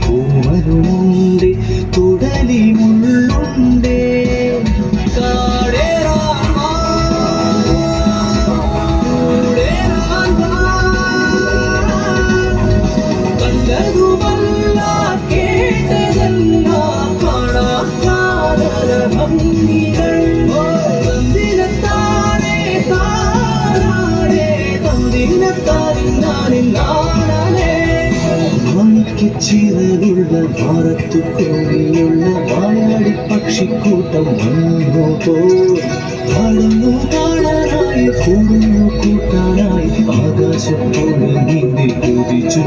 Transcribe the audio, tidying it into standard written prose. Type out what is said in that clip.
പൂവനുമുണ്ട് തുടലി മുള്ളുണ്ട് കണ്ടതുമല്ല കേട്ടതല്ല കാണാക്കാതര ഭംഗികൾ തന്തിനത്താനേ താനാടേ തന്തിനത്താനിന്നാനിന്നാണേ ചിറകുള്ള ഭാരത്തു കോടിയുള്ള വായാടി പക്ഷിക്കൂട്ടം വന്നു പാടുന്നു കാണാനായി കൂടുന്നു കൂട്ടാനായി ആകാശത്തോടെ നീന്തി കുതിച്ചു